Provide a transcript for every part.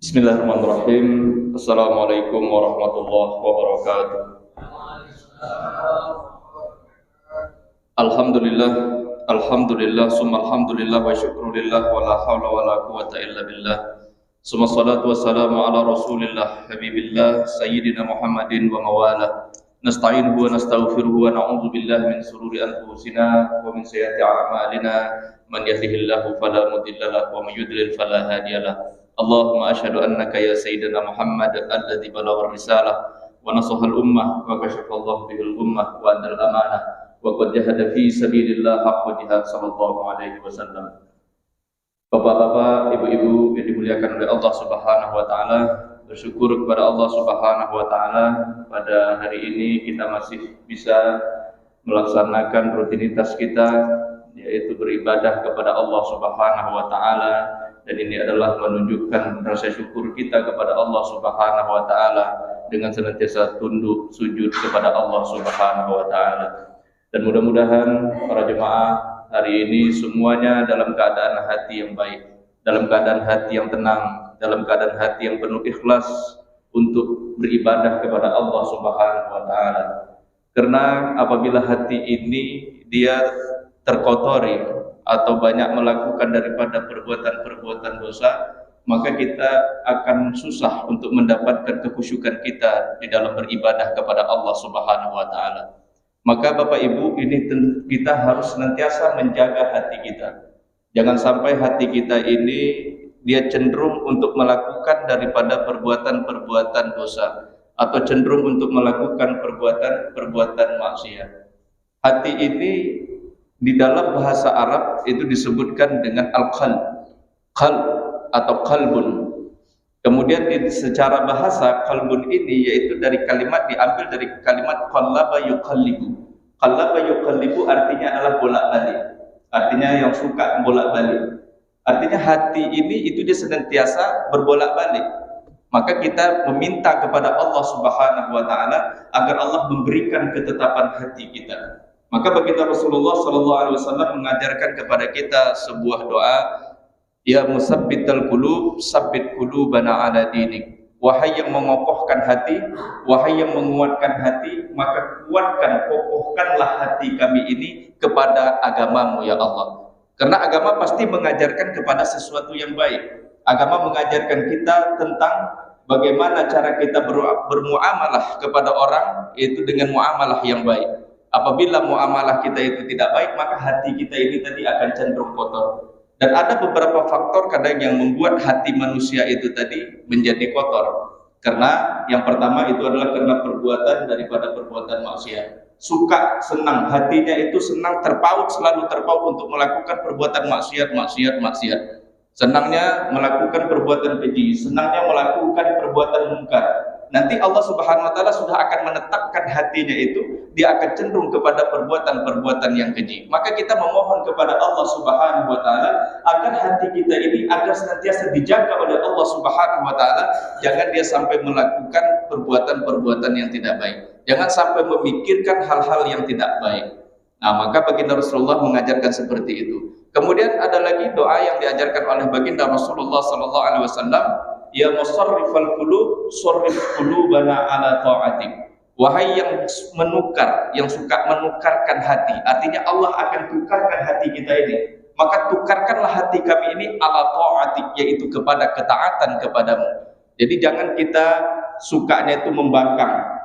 Bismillahirrahmanirrahim. Assalamualaikum warahmatullahi wabarakatuh. Alhamdulillah, alhamdulillah, summa alhamdulillah wa syukrulillah wa la hawla wa la quwata illa billah. Summa salatu wassalamu ala rasulillah habibillah sayyidina Muhammadin wa mawalah. Nasta'inuhu wa nastaghfiruhu wa na'udzu billahi min sururi anfusina wa min sayyiati a'malina. Man yahdihillahu fala mudilla lahu wa may yudlil fala hadiyalah. Allahumma asyhadu annaka ya sayyidina Muhammad alladzi balagha risalah wa nasaha al-ummah wa kashafa Allah bihil ummah wa adal amanah wa qad jahada fi sabilillah haqqa jihad sallallahu alaihi wasallam. Bapak-bapak, ibu-ibu yang dimuliakan oleh Allah Subhanahu wa taala, bersyukur kepada Allah Subhanahu wa taala pada hari ini kita masih bisa melaksanakan rutinitas kita, yaitu beribadah kepada Allah Subhanahu wa taala, dan ini adalah menunjukkan rasa syukur kita kepada Allah Subhanahu wa taala dengan senantiasa tunduk sujud kepada Allah Subhanahu wa taala. Dan mudah-mudahan para jemaah hari ini semuanya dalam keadaan hati yang baik, dalam keadaan hati yang tenang, dalam keadaan hati yang penuh ikhlas untuk beribadah kepada Allah Subhanahu wa taala. Karena apabila hati ini dia terkotori atau banyak melakukan daripada perbuatan-perbuatan dosa, maka kita akan susah untuk mendapatkan kekhusyukan kita di dalam beribadah kepada Allah Subhanahu wa taala. Maka Bapak Ibu, ini kita harus senantiasa menjaga hati kita. Jangan sampai hati kita ini dia cenderung untuk melakukan daripada perbuatan-perbuatan dosa atau cenderung untuk melakukan perbuatan-perbuatan maksiat. Hati ini di dalam bahasa Arab itu disebutkan dengan al-qalb, qalb atau qalbun. Kemudian secara bahasa qalbun ini yaitu diambil dari kalimat qallaba yuqallibu. Qallaba yuqallibu artinya adalah bolak-balik. Artinya yang suka bolak-balik. Artinya hati ini itu dia senantiasa berbolak-balik. Maka kita meminta kepada Allah Subhanahu wa taala agar Allah memberikan ketetapan hati kita. Maka baginda Rasulullah sallallahu alaihi wasallam mengajarkan kepada kita sebuah doa, ya musabbital qulub, sabbit qulubana ala dinik. Wahai yang mengokohkan hati, wahai yang menguatkan hati, maka kuatkan, kokohkanlah hati kami ini kepada agamamu ya Allah. Karena agama pasti mengajarkan kepada sesuatu yang baik. Agama mengajarkan kita tentang bagaimana cara kita bermuamalah kepada orang, yaitu dengan muamalah yang baik. Apabila muamalah kita itu tidak baik, maka hati kita ini tadi akan cenderung kotor. Dan ada beberapa faktor kadang yang membuat hati manusia itu tadi menjadi kotor. Karena yang pertama itu adalah karena perbuatan daripada perbuatan maksiat. Suka, senang, hatinya itu senang, selalu terpaut untuk melakukan perbuatan maksiat. Senangnya melakukan perbuatan keji, senangnya melakukan perbuatan mungkar. Nanti Allah Subhanahu wa taala sudah akan menetapkan hatinya itu, dia akan cenderung kepada perbuatan-perbuatan yang keji. Maka kita memohon kepada Allah Subhanahu wa taala agar hati kita ini agar senantiasa dijaga oleh Allah Subhanahu wa taala, jangan dia sampai melakukan perbuatan-perbuatan yang tidak baik. Jangan sampai memikirkan hal-hal yang tidak baik. Nah, maka baginda Rasulullah mengajarkan seperti itu. Kemudian ada lagi doa yang diajarkan oleh baginda Rasulullah sallallahu alaihi wasallam, ya musarrifal qulub, sarrif qulubana ala ta'atik. Wahai yang menukar, yang suka menukarkan hati, artinya Allah akan tukarkan hati kita ini. Maka tukarkanlah hati kami ini ala ta'atik, yaitu kepada ketaatan kepadamu. Jadi jangan kita sukanya itu membangkang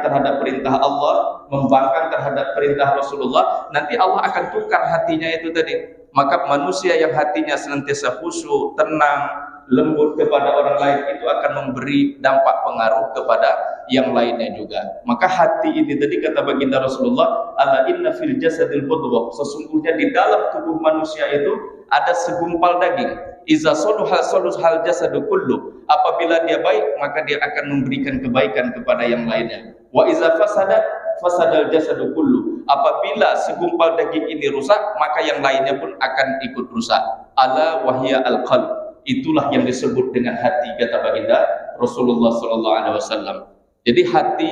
terhadap perintah Allah, membangkang terhadap perintah Rasulullah, nanti Allah akan tukar hatinya itu tadi. Maka manusia yang hatinya senantiasa khusyuk, tenang, lembut kepada orang lain, itu akan memberi dampak pengaruh kepada yang lainnya juga. Maka hati ini tadi kata baginda Rasulullah, ala inna fil jasadil mudghah, sesungguhnya di dalam tubuh manusia itu ada segumpal daging. Iza soluhal jasadu kullu, apabila dia baik maka dia akan memberikan kebaikan kepada yang lainnya. Wa iza fasadal jasadu kullu, apabila segumpal daging ini rusak maka yang lainnya pun akan ikut rusak. Ala wahya al-qalb, itulah yang disebut dengan hati kata baginda Rasulullah sallallahu alaihi wasallam. Jadi hati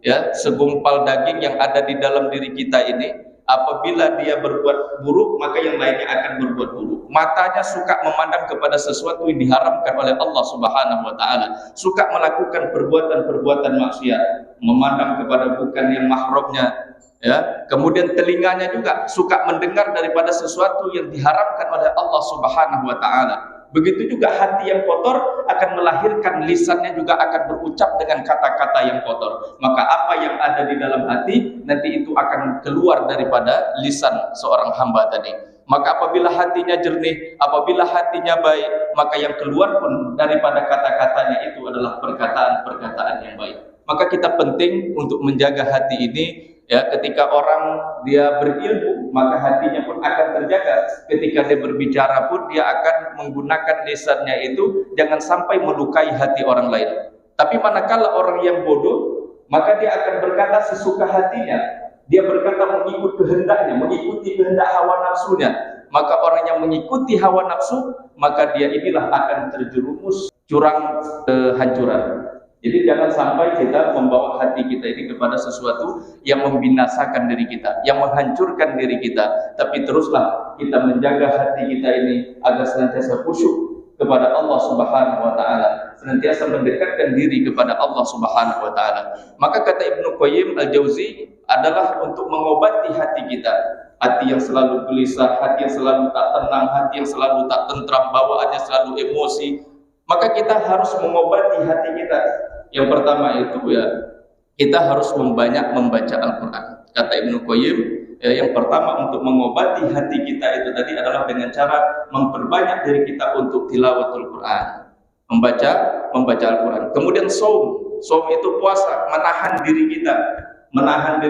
ya, segumpal daging yang ada di dalam diri kita ini Apabila dia berbuat buruk, maka yang lainnya akan berbuat buruk. Matanya suka memandang kepada sesuatu yang diharamkan oleh Allah Subhanahu wa taala, suka melakukan perbuatan-perbuatan maksiat, memandang kepada bukan yang mahramnya, ya. Kemudian telinganya juga suka mendengar daripada sesuatu yang diharamkan oleh Allah Subhanahu wa taala. Begitu juga hati yang kotor akan melahirkan lisannya juga akan berucap dengan kata-kata yang kotor. Maka apa yang ada di dalam hati nanti itu akan keluar daripada lisan seorang hamba tadi. Maka apabila hatinya jernih, apabila hatinya baik, maka yang keluar pun daripada kata-katanya itu adalah perkataan-perkataan yang baik. Maka kita penting untuk menjaga hati ini. Ya, ketika orang dia berilmu, maka hatinya pun akan terjaga. Ketika dia berbicara pun dia akan menggunakan lisannya itu jangan sampai melukai hati orang lain. Tapi manakala orang yang bodoh, maka dia akan berkata sesuka hatinya. Dia berkata mengikut kehendaknya, mengikuti kehendak hawa nafsunya. Maka orang yang mengikuti hawa nafsu, maka dia inilah akan terjerumus jurang kehancuran. Jadi jangan sampai kita membawa hati kita ini kepada sesuatu yang membinasakan diri kita, yang menghancurkan diri kita. Tapi teruslah kita menjaga hati kita ini agar senantiasa khusyuk kepada Allah Subhanahu wa taala, senantiasa mendekatkan diri kepada Allah Subhanahu wa taala. Maka kata Ibnu Qayyim Al-Jauzi adalah untuk mengobati hati kita. Hati yang selalu gelisah, hati yang selalu tak tenang, hati yang selalu tak tentram, bawaannya selalu emosi. Maka kita harus mengobati hati kita. Yang pertama itu ya kita harus membanyak membaca Al-Quran. Kata Ibnu Qayyim, ya, yang pertama untuk mengobati hati kita itu tadi adalah dengan cara memperbanyak diri kita untuk tilawatul Quran, membaca Al-Quran. Kemudian saum itu puasa, menahan diri kita, menahan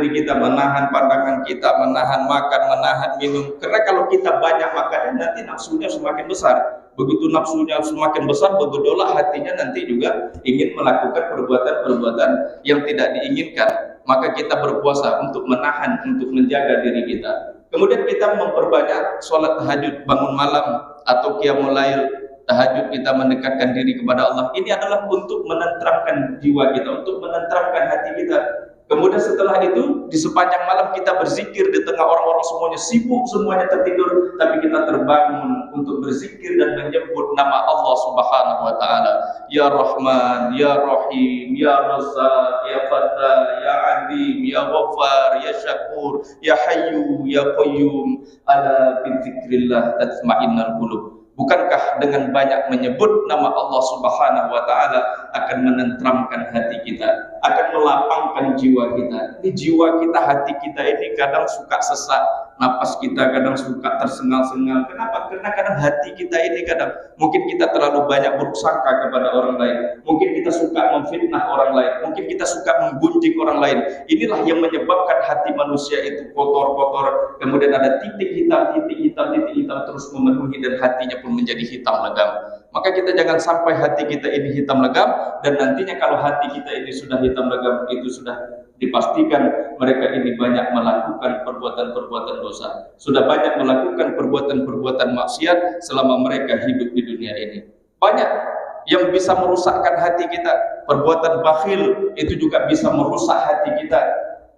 pandangan kita, menahan makan, menahan minum. Karena kalau kita banyak makannya nanti nafsunya semakin besar. Begitu nafsunya semakin besar, bergejolak hatinya nanti juga ingin melakukan perbuatan-perbuatan yang tidak diinginkan. Maka kita berpuasa untuk menahan, untuk menjaga diri kita. Kemudian kita memperbanyak sholat tahajud, bangun malam atau qiyamul lail. Tahajud kita mendekatkan diri kepada Allah. Ini adalah untuk menenteramkan jiwa kita, untuk menenteramkan hati kita. Kemudian setelah itu di sepanjang malam kita berzikir di tengah orang-orang semuanya sibuk, semuanya tertidur, tapi kita terbangun untuk berzikir dan menyebut nama Allah Subhanahu wa taala. Ya Rahman, Ya Rahim, Ya Razzaq, Ya Fattah, Ya Alim, Ya Ghaffar, Ya Syakur, Ya Hayyu, Ya Qayyum. Ala bizikrillah tatma'innul qulub. Bukankah dengan banyak menyebut nama Allah Subhanahu wa taala akan menenteramkan hati kita, akan melapangkan jiwa kita. Ini jiwa kita, hati kita ini kadang suka sesak, napas kita kadang suka tersengal-sengal. Kenapa? Karena kadang hati kita ini kadang mungkin kita terlalu banyak bersangka kepada orang lain. Mungkin kita suka memfitnah orang lain, mungkin kita suka menggunjing orang lain. Inilah yang menyebabkan hati manusia itu kotor-kotor. Kemudian ada titik hitam terus memenuhi dan hatinya pun menjadi hitam legam. Maka kita jangan sampai hati kita ini hitam legam, dan nantinya kalau hati kita ini sudah hitam legam, itu sudah dipastikan mereka ini banyak melakukan perbuatan-perbuatan dosa, sudah banyak melakukan perbuatan-perbuatan maksiat selama mereka hidup di dunia ini. Banyak yang bisa merusakkan hati kita. Perbuatan bakhil itu juga bisa merusak hati kita.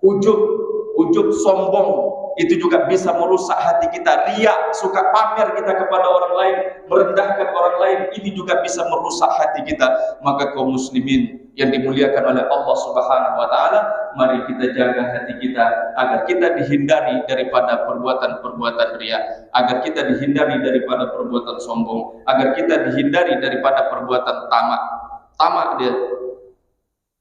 Ujub sombong itu juga bisa merusak hati kita. Riya, suka pamer kita kepada orang lain, merendahkan orang lain, ini juga bisa merusak hati kita. Maka kaum muslimin yang dimuliakan oleh Allah Subhanahu wa taala, mari kita jaga hati kita agar kita dihindari daripada perbuatan-perbuatan riya, agar kita dihindari daripada perbuatan sombong, agar kita dihindari daripada perbuatan tamak dia.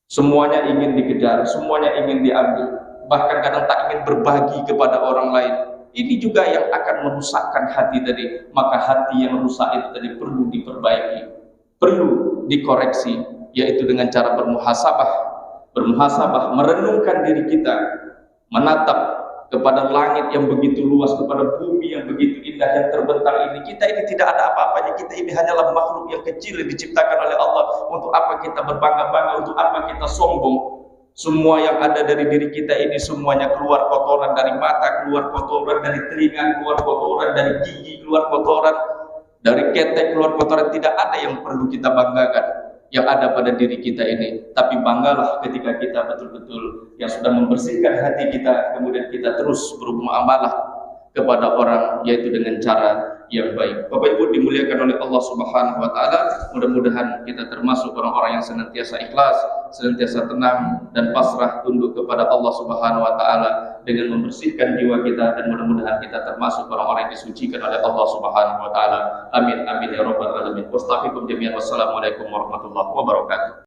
Semuanya ingin dikejar, semuanya ingin diambil, bahkan kadang tak ingin berbagi kepada orang lain. Ini juga yang akan merusakkan hati tadi. Maka hati yang rusak itu tadi perlu diperbaiki, perlu dikoreksi, yaitu dengan cara bermuhasabah, merenungkan diri kita, menatap kepada langit yang begitu luas, kepada bumi yang begitu indah yang terbentang ini. Kita ini tidak ada apa-apanya, kita ini hanyalah makhluk yang kecil yang diciptakan oleh Allah. Untuk apa kita berbangga-bangga, untuk apa kita sombong? Semua yang ada dari diri kita ini semuanya keluar kotoran, dari mata keluar kotoran, dari telinga keluar kotoran, dari gigi keluar kotoran, dari ketek keluar kotoran. Tidak ada yang perlu kita banggakan. yang ada pada diri kita ini. Tapi banggalah ketika kita betul-betul yang sudah membersihkan hati kita, kemudian kita terus bermuamalah kepada orang, yaitu dengan cara yang baik. Bapak Ibu dimuliakan oleh Allah Subhanahu wa taala, mudah-mudahan kita termasuk orang-orang yang senantiasa ikhlas, senantiasa tenang dan pasrah tunduk kepada Allah Subhanahu wa taala dengan membersihkan jiwa kita, dan mudah-mudahan kita termasuk orang-orang yang disucikan oleh Allah Subhanahu wa taala. Amin amin ya rabbal alamin. Wassalamualaikum warahmatullahi wabarakatuh.